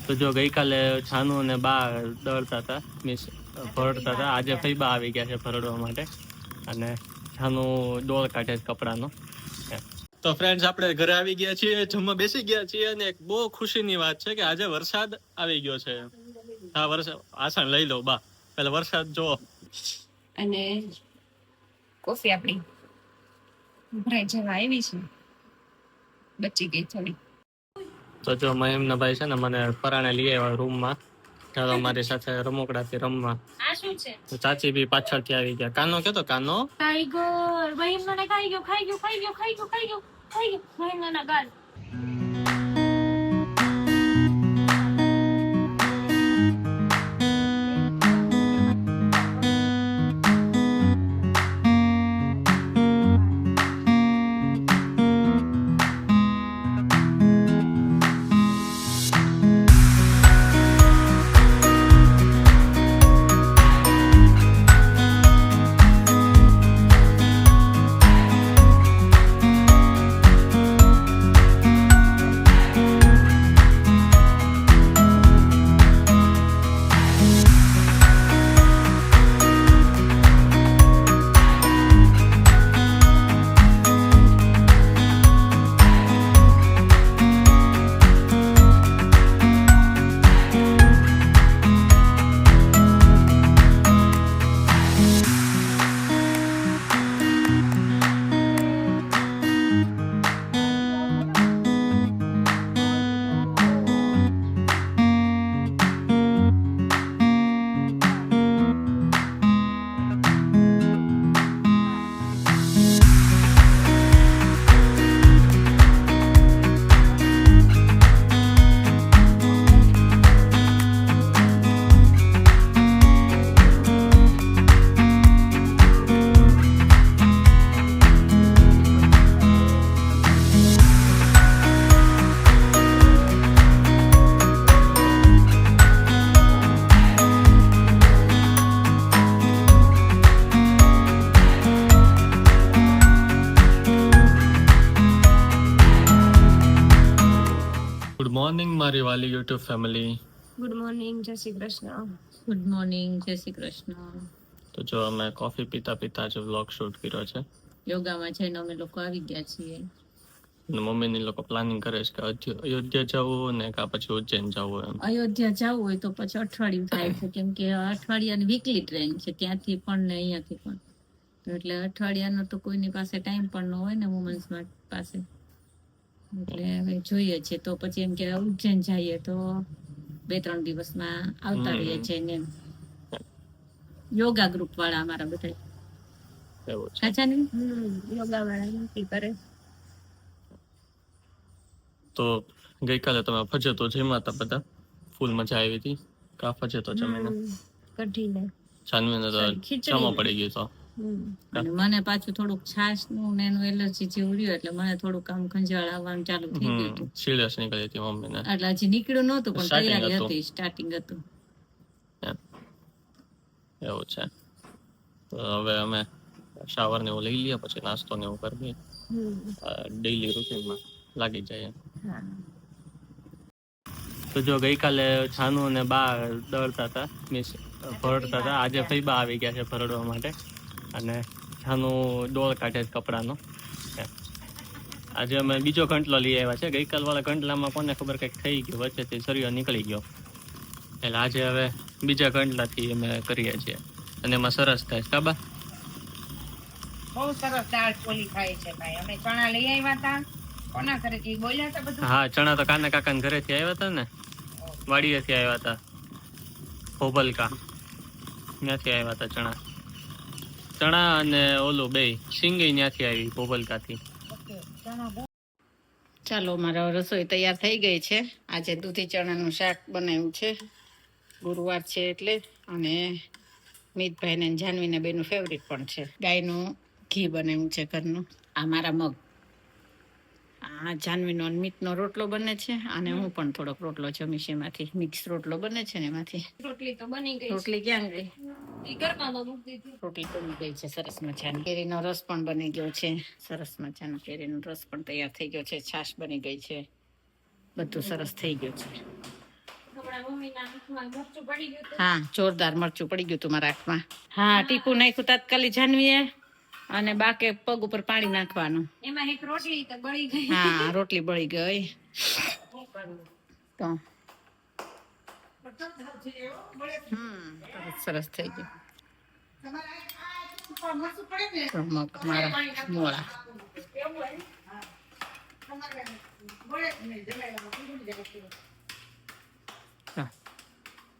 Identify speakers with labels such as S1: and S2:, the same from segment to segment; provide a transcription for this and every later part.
S1: તો જો ગઈકાલે છાનુ અને બા દળતા હતા, મીન્સ ભરડતા હતા. આજે ફઈબા આવી ગયા છે ભરડવા માટે, અને છાનુ ડોળ કાઢે છે કપડાનો. તો ફ્રેન્ડ્સ, આપણે ઘરે આવી ગયા છીએ, જમવા બેસી ગયા છીએ, અને એક બહુ ખુશીની વાત છે કે આજે વરસાદ આવી ગયો છે. હા, વરસાદ આસાન લઈ લો બા, પેલા વરસાદ જો.
S2: અને કોફી આપણી ભરાઈ જવા આવી છે, બચી ગઈ થોડી.
S1: તો જો મહિમના ભાઈ છે ને મને પરાણે લઈ આવ્યા રૂમમાં, ચાલો મારી સાથે રમકડાથી રમવા.
S2: આ શું છે?
S1: તો ચાચી બી પાછળથી આવી ગયા. કાનો કેતો કાનો
S2: ટાઈગર મહિમાને ખાઈ ગયો, ખાઈ ગયો, ખાઈ ગયો, ખાઈ ગયો, ખાઈ ગયો, ખાઈ ગયો મહિમાના ગાલ.
S1: ગુડ મોર્નિંગ મારી વાલી યુટ્યુબ ફેમિલી.
S2: ગુડ મોર્નિંગ, જય શ્રી કૃષ્ણ.
S3: ગુડ મોર્નિંગ, જય શ્રી કૃષ્ણ.
S1: તો જો અમે કોફી પીતા પીતા જ વ્લોગ શૂટ કર્યો છે.
S3: યોગામાં જઈને અમે લોકો આવી ગયા છીએ.
S1: અને મમ્મીની લોકો પ્લાનિંગ કરે છે કે અયોધ્યા જવું ને કા પછી ઉજ્જૈન જવું એમ.
S3: અયોધ્યા જવું હોય તો પછી અઠવાડિયું થાય છે, કેમ કે અઠવાડિયાની વીકલી ટ્રેન છે, ત્યાંથી પણ ને અહીંયાથી પણ. એટલે અઠવાડિયાનો તો કોઈની પાસે ટાઈમ પણ ન હોય ને વુમન્સ પાસે. એટલે હવે જોઈએ છે, તો પછી એમ કે ઉજ્જૈન જઈએ તો 2-3 દિવસમાં આવતા રહીએ છીએ ને. યોગા ગ્રુપ વાળા અમારા બધા
S1: એવું છે.
S3: સાચા ને
S2: યોગા વાળા નક્કી કરે.
S1: તો ગઈકાલે તમે ફજેતો જમ્યા હતા બધા, ફૂલ મજા આવી હતી. કા ફજેતો જમીને
S2: કઢીને
S1: જાનવીને તો જમા પડી ગયું. તો
S3: અને મને પાછું થોડુંક છાશ નું ને એનું એલર્જી જેવું રહ્યું, એટલે મને થોડુંક આમ ખંજાળ આવવાનું ચાલુ થઈ ગયું હતું.
S1: સિરિયસ નીકળી હતી મમ્મીને.
S3: એટલે હજી નીકળ્યું નહોતું, પણ
S1: Starting
S3: તૈયારી
S1: હતું.
S3: હતી, સ્ટાર્ટિંગ હતું.
S1: એવું છે. તો હવે અમે શાવર ને એવું લઈ લઈએ, પછી નાસ્તો ને એવું કરીએ, ડેઈલી રૂટીનમાં લાગી જાય. તો જો ગઈકાલે છાનુ અને બા દળતા હતા, મીન્સ ભરડતા હતા. આજે ફઈબા આવી ગયા છે ભરડવા માટે, અને છાનુ ડોળ કાઢે છે કપડાનો. આજે અમે બીજો કંટલો લઈ આવ્યા છે. ગઈકાલ વાળા કંટલામાં કોને ખબર કંઈક થઈ ગયું, વચ્ચેથી સરિયો નીકળી ગયો. એટલે આજે હવે બીજા કંટલાથી અમે કરીએ છીએ, અને એમાં સરસ થાય છે. કાબા
S4: બહુ સરસ દાળ ચોલી થાય છે ભાઈ. અમે ચણા લઈ આવ્યા હતા, કોના ઘરેથી બોલ્યા હતા બધું.
S1: હા, ચણા તો કાના કાકાના ઘરેથી આવ્યા હતા ને, વાડીએથી આવ્યા હતા, ભોબલકા ત્યાંથી આવ્યા હતા ચણા. ચણા અને ઓલું બે સિંગી ત્યાંથી આવી, ભોબલકાથી.
S3: ચાલો, મારા રસોઈ તૈયાર થઈ ગઈ છે. આજે દૂધી ચણાનું શાક બનાવ્યું છે, ગુરુવાર છે એટલે. અને મિતભાઈને જાનવીને બેનું ફેવરિટ પણ છે. ગાયનું ઘી બનાવ્યું છે ઘરનું. આ મારા મગ. આ જાનવીનો અને મિતનો રોટલો બને છે, અને હું પણ થોડોક રોટલો જમીશ એમાંથી. મિક્સ રોટલો બને છે ને એમાંથી.
S2: રોટલી તો બની ગઈ.
S3: રોટલી ક્યાં ગઈ?
S2: ઈ ઘરમાં મૂકી દીધી.
S3: રોટલી બની ગઈ છે સરસ મજાની. કેરીનો રસ પણ બની ગયો છે સરસ મજાનો. કેરીનો રસ પણ તૈયાર થઈ ગયો છે. છાશ બની ગઈ છે. બધું સરસ થઈ ગયું છે.
S2: મારા મમ્મીના હાથમાં મરચું પડી ગયું હતું.
S3: હા, જોરદાર મરચું પડી ગયું તું મારા હાથમાં. હા, ટીપું નાખ્યું તાત્કાલિક જાનવીએ, અને બાકે પગ ઉપર પાણી નાખવાનું.
S2: એમાં એક રોટલી તો બળી ગઈ.
S3: હા, રોટલી બળી ગઈ તો સરસ થઈ ગયું. તો મગ મારા મોળા. હા.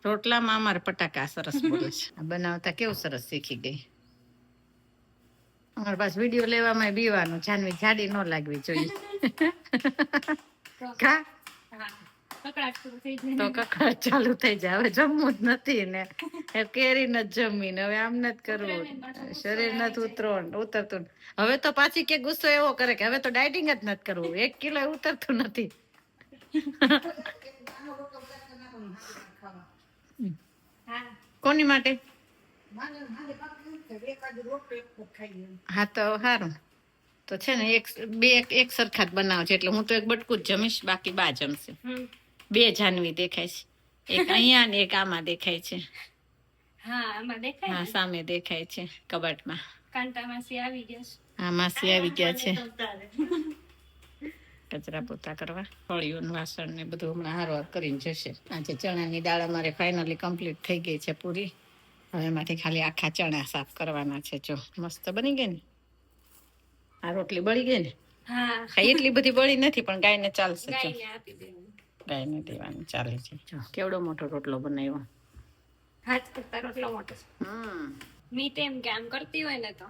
S3: રોટલામાં અમારે પટાકા સરસ બોલે છે. આ બનાવતા કેવું સરસ શીખી ગઈ. અમારે પાસ વિડીયો લેવામાં બીવાનું, જાનવી જાડી ન લાગવી જોઈએ. કા
S2: હા, કકડાટ શરૂ થઈ જાય.
S3: તો કકડાટ ચાલુ થઈ જાય. હવે જમવું જ નથી ને, કેરી નથી જમીને, હવે આમ નથી કરવું, શરીર નથી ઉતરતું. હવે તો પાછી કે ગુસ્સો એવો કરે કે હવે તો ડાયટિંગ જ નથી કરવું, 1 કિલો ઉતરતું નથી.
S2: હા,
S3: કોની માટે? હા તો સારું. તો છે ને એક સરખા જ બનાવો છે, એટલે હું તો એક બટકું જ જમીશ, બાકી બા જમશે. 2 જાનવી દેખાય છે, એક અહીંયા ને એક આમાં દેખાય છે.
S2: હા, આમાં દેખાય
S3: હા,
S2: ને.
S3: સામે દેખાય છે કબાટમાં.
S2: કાંતા માસી આવી ગયા છે.
S3: હા, માસી આવી ગયા છે કચરા પોતા કરવા. ફળિયું વાસણ ને બધું હમણાં હારવાર કરીને જશે. આજે ચણાની દાળ અમારે ફાઇનલી કમ્પ્લીટ થઈ ગઈ છે પૂરી. હવે એમાંથી ખાલી આખા ચણા સાફ કરવાના છે. જો મસ્ત બની ગઈ ને. આ રોટલી બળી ગઈ ને.
S2: હા,
S3: ખાઈ એટલી બધી બળી નથી, પણ ગાયને ચાલશે. જો
S2: ગાયને આપી દેવું.
S3: ગાયને દેવાની ચાલે છે. જો કેવડો મોટો રોટલો બનાવ્યો.
S2: હાથ કરતા રોટલો મોટો છે. મીત એમ કે આમ કરતી હોય ને તો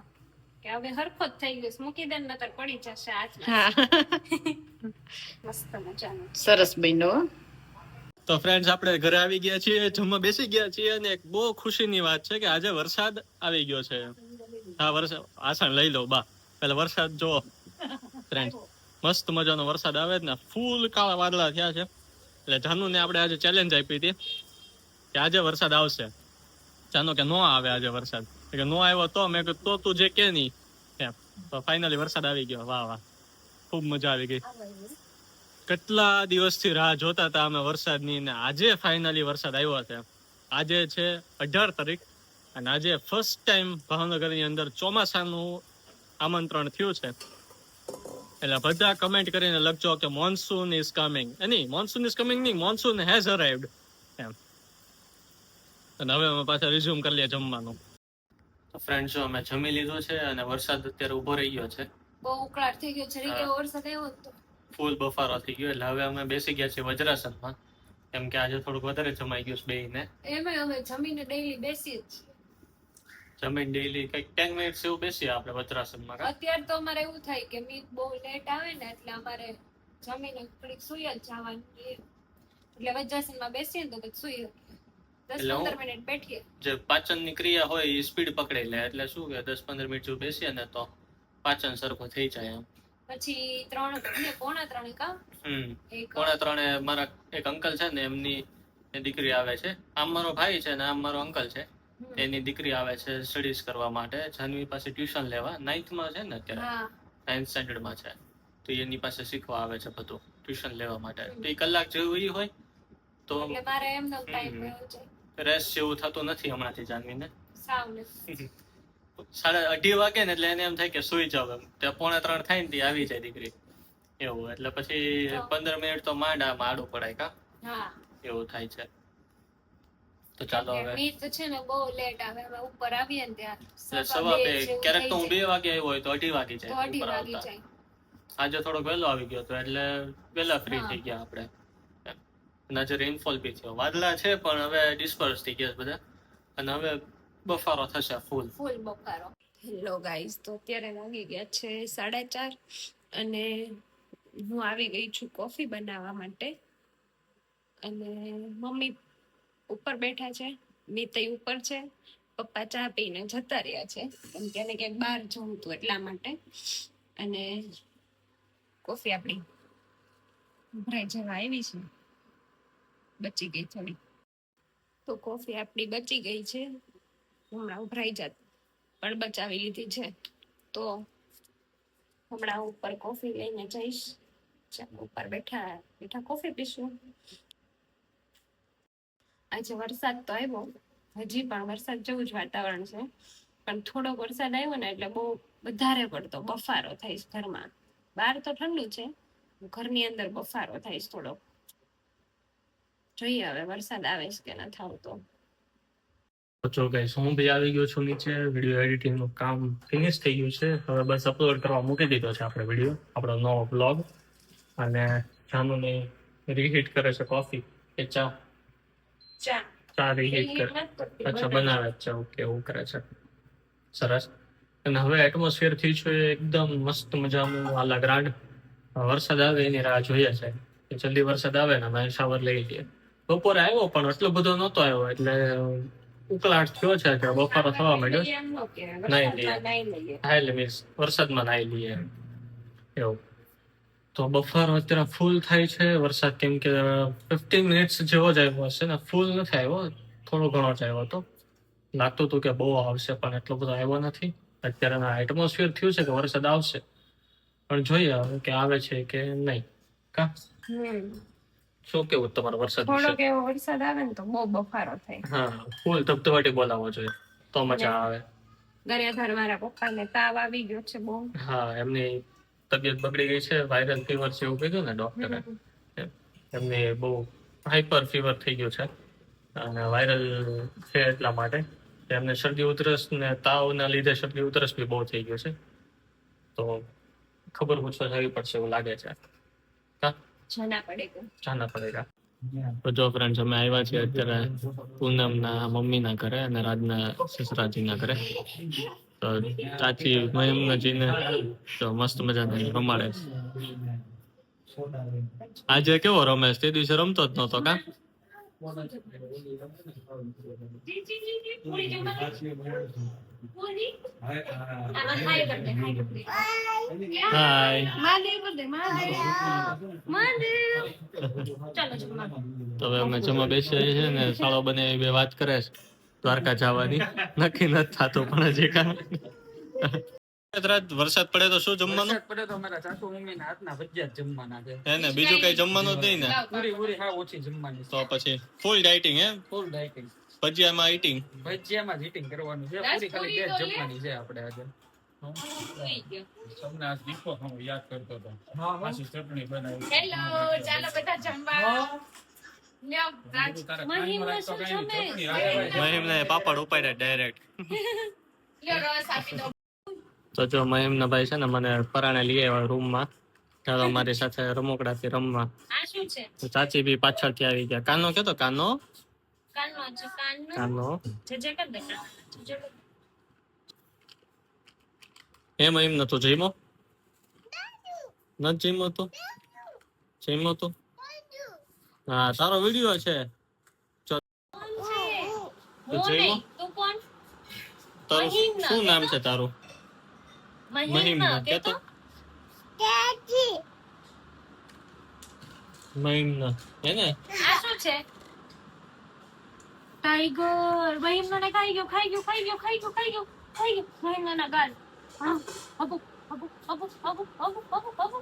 S2: કે હવે હરખો જ થઈ ગયો છે, મૂકી દે નતર પડી જશે હાથમાં.
S3: હા,
S2: મસ્ત મજાનું.
S3: સરસ બન્યો.
S1: તો ફ્રેન્ડ્સ, આપણે ઘરે આવી ગયા છીએ, જમવા બેસી ગયા છીએ, અને એક બહુ ખુશીની વાત છે કે આજે વરસાદ આવી ગયો છે. હા, વરસાદ આસાન લઈ લો બા. પેલા વરસાદ જો ફ્રેન્ડ્સ, મસ્ત મજાનો વરસાદ આવે ને, ફૂલ કાળા વાદળા થયા છે. એટલે જાનુને આપણે આજે ચેલેન્જ આપી હતી કે આજે વરસાદ આવશે. જાનો કે નો આવે આજે વરસાદ, કે નો આવ્યો તો મેં કીધું તો તું જે કે નહીં એમ. તો ફાઇનલી વરસાદ આવી ગયો. વાહ વાહ, ખૂબ મજા આવી ગઈ. કેટલા દિવસથી રાહ જોતા હતા અમે વરસાદની, ને આજે ફાઇનલી વરસાદ આવ્યો છે. આજે છે 18 તારીખ, અને આજે ફર્સ્ટ ટાઈમ ભાવનગરની અંદર ચોમાસાનું આમંત્રણ થયું છે. એટલે બધા કમેન્ટ કરીને લખજો કે મોન્સૂન ઇઝ કમિંગ. નહીં, મોન્સૂન ઇઝ કમિંગ નહીં, મોન્સૂન હેઝ અરાઇવ્ડ એમ. અને હવે અમે પાછા રિઝ્યુમ કરી લઈએ જમવાનું. તો ફ્રેન્ડ, જો અમે જમી લીધું છે, અને વરસાદ અત્યારે ઉભો રહી ગયો છે.
S2: બહુ ઉકળાટ થઈ ગયો છે. કેવો વરસાદ આવ્યો હતો.
S1: ફૂલ બફારો થઈ ગયો. એટલે હવે અમે બેસી ગયા છીએ વજ્રાસનમાં, કેમ કે આજે થોડુંક વધારે જમાઈ ગયું છે બેયને.
S2: એમાં અમે જમીને ડેઈલી બેસીએ જ છીએ.
S1: જમીન ડેઈલી કંઈક 10 મિનિટ એવું બેસીએ આપણે વજ્રાસનમાં.
S2: અત્યારે તો અમારે એવું થાય કે મીત બહુ લેટ આવે ને, એટલે અમારે જમીને થોડીક સુઈ જ જવાનું. એટલે વજ્રાસનમાં બેસીએ ને તો પછી સુઈ 10-15 મિનિટ બેઠીએ.
S1: જે પાચનની ક્રિયા હોય એ સ્પીડ પકડી લે, એટલે શું કે 10-15 મિનિટ જો બેસીએ ને તો પાચન સરખું થઈ જાય એમ.
S2: પછી 3:45 કામ.
S1: 3:45 મારા એક અંકલ છે ને, એમની દીકરી આવે છે. આમ મારો ભાઈ છે ને આમ મારો અંકલ છે. એની દીકરી આવે છે સ્ટડીઝ કરવા માટે જાનવી પાસે ટ્યુશન લેવા. 9th માં છે ને અત્યારે, 9th સ્ટેન્ડર્ડમાં છે. તો એની પાસે શીખવા આવે છે બધું, ટ્યુશન લેવા માટે. તો એ કલાક જેવું ઈ હોય તો
S2: એટલે મારે એમનો ટાઈમ વયો જાય.
S1: રેસ્ટ જેવું થતું નથી હમણાંથી જાનવીને.
S2: સાવ નથી.
S1: 2:30 વાગે ને એટલે એને એમ થાય કે સુઈ જાવ એમ. ત્યાં 2:45 થાય ને ત્યાં આવી જાય દીકરી એવું. એટલે પછી 15 મિનિટ તો માંડ આડું પડાય કા.
S2: હા,
S1: એવું થાય છે. તો ચાલો હવે.
S2: મીત છે ને બહુ લેટ આવે. હવે ઉપર આવીએ ને ત્યાં
S1: સવા 2, ક્યારેક તો હું 2 વાગે આવ્યો હોય તો 2:30 વાગી જાય.
S2: તો 2:30 વાગી જાય.
S1: આજે થોડોક વહેલો આવી ગયો હતો એટલે વહેલા ફ્રી થઈ ગયા આપણે. અને આજે રેનફોલ બી થયો. વાદળા છે પણ હવે ડિસ્પર્સ થઈ ગયા બધા, અને હવે બફારો થશે ફૂલ
S2: બફારો. હેલો ગાઈઝ, તો અત્યારે વાગી ગયા છે 4:30, અને હું આવી ગઈ છું કોફી બનાવવા માટે. અને મમ્મી ઉપર બેઠા છે, મિતય ઉપર છે, પપ્પા ચા પીને જતા રહ્યા છે, કેમ કે એને ક્યાંક બહાર જવું હતું એટલા માટે. અને કોફી આપણી ઉભરાઈ જવા આવી છે, બચી ગઈ થોડી. તો કોફી આપણી બચી ગઈ છે, હમણાં ઉભરાઈ જાત પણ બચાવી લીધી છે. તો હમણાં ઉપર કોફી લઈને જઈશ. ચાલો ઉપર બેઠા બેઠા કોફી પીશું. આજે વરસાદ તો આવ્યો, હજી પણ વરસાદ જેવું જ વાતાવરણ છે, પણ થોડોક વરસાદ આવ્યો ને એટલે બહુ વધારે પડતો બફારો થાય છે ઘરમાં. બહાર તો ઠંડુ છે, ઘરની અંદર બફારો થાય છે થોડોક. જોઈએ હવે વરસાદ આવે છે કે નથી આવતો.
S1: તો જો ગાઈસ હું બી આવી ગયો છું નીચે, વિડીયો એડિટિંગ નું કામ ફિનિશ થઈ ગયું છે. હવે બસ અપલોડ કરવા મૂકી દીધો છે આપણે વિડીયો, આપણો નવો બ્લોગ. અને જાનુને રીહીટ કરે છે કોફી કે ચા? ચા રીહીટ કરે. અચ્છા બનાવે છે, ઓકે એવું કરે છે, સરસ. અને હવે એટમોસ્ફિયર થી છે એકદમ મસ્ત મજાનું આલા ગ્રાન્ડ. વરસાદ આવે એની રાહ જોઈએ છે કે જલ્દી વરસાદ આવે ને અમે શાવર લઈ લઈએ. બપોરે આવ્યો પણ એટલો બધો નહોતો આવ્યો, એટલે ઉકળાટ થયો છે કે બફારો થવા માંડ્યો. નાઈ મીન્સ વરસાદમાં નાઈ લઈએ એવું. તો બફારો અત્યારે ફૂલ થાય છે વરસાદ, કેમ કે 15 મિનિટ્સ જેવો જ આવ્યો હશે ને, ફૂલ નથી આવ્યો, થોડો ઘણો જ આવ્યો હતો. લાગતું હતું કે બહુ આવશે પણ એટલો બધો આવ્યો નથી. અત્યારે એટમોસ્ફિયર થયું છે કે વરસાદ આવશે, પણ જોઈએ હવે કે આવે છે કે નહીં. કા શું કેવું તમારો વરસાદ વિશે?
S2: થોડોક એવો વરસાદ આવે ને તો બહુ બફારો થાય.
S1: હા, ફૂલ ધબધબાટી બોલાવવો જોઈએ તો મજા આવે.
S2: ગરિયાધર મારા પપ્પાને તાવ આવી ગયો છે બહુ.
S1: હા, એમની તબિયત બગડી ગઈ છે, વાયરલ ફીવર છે એવું કીધું ને ડોક્ટરે. એમને બહુ હાઈપર ફીવર થઈ ગયું છે અને વાયરલ છે એટલા માટે એમને શરદી ઉધરસ ને તાવના લીધે શરદી ઉધરસ બી બહુ થઈ ગયો છે. તો ખબર પૂછવા જવી પડશે એવું લાગે છે. જાના પડેગા. તો જો ફ્રેન્ડ્સ અમે આવ્યા છીએ અત્યારે પૂનમના મમ્મીના ઘરે અને રાજના સસરાજીના ઘરે. તો ચાચી મહિમનાજીને તો મસ્ત મજાની રમાડે. આજે કેવો રમેશ? તે દિવસે રમતો જ નહોતો કા? તો હવે અમે જમવા બેસીએ છીએ ને સાળો બને એવી બે વાત કરે છે દ્વારકા જવાની. નક્કી નથી થતું પણ હજી વરસાદ પડે તો શું જમવાનું?
S3: પડે તો મારા સાસુ મમ્મીના હાથના ભજીયા જ જમવાના છે.
S1: હે ને બીજું કઈ જમવાનું જ નહીં ને?
S3: પૂરી હાવ ઓછી જમવાની.
S1: તો પછી ફૂલ ડાયટિંગ હે?
S3: ફૂલ ડાયટિંગ.
S1: ભજીયામાં ઈટિંગ?
S3: ભજીયામાં જ ઈટિંગ કરવાનું છે. પૂરી ખાલી બે જમવાની છે આપણે આજે. તમને આજ દીપો હું યાદ કરતો હતો. પાછી ચટણી બનાવી.
S2: હેલો, ચાલો બધા જમવા.
S1: મહિમને પાપડ ઉપાડ્યા ડાયરેક્ટ. તો જો મહિમના ભાઈ છે ને મને પરાણે લઈ આવ્યા રૂમમાં, ચાલો મારી સાથે રમકડાથી રમવા. તો ચાચી બી પાછળથી આવી ગયા. કાનો કેતો કાનો કાનો એમ એમ નતો જઈમો નથી જઈમો તો જઈમો તો હા તારો વિડીયો છે. તો જઈમો. તારું શું નામ છે તારું? મહિમના કેતો મહિમના હે ને?
S2: આ શું છે? ટાઈગર. મહિમનાને ખાઈ ગયો. મહિમનાના ગાલ. અબુ અબુ અબુ અબુ અબુ અબુ અબુ.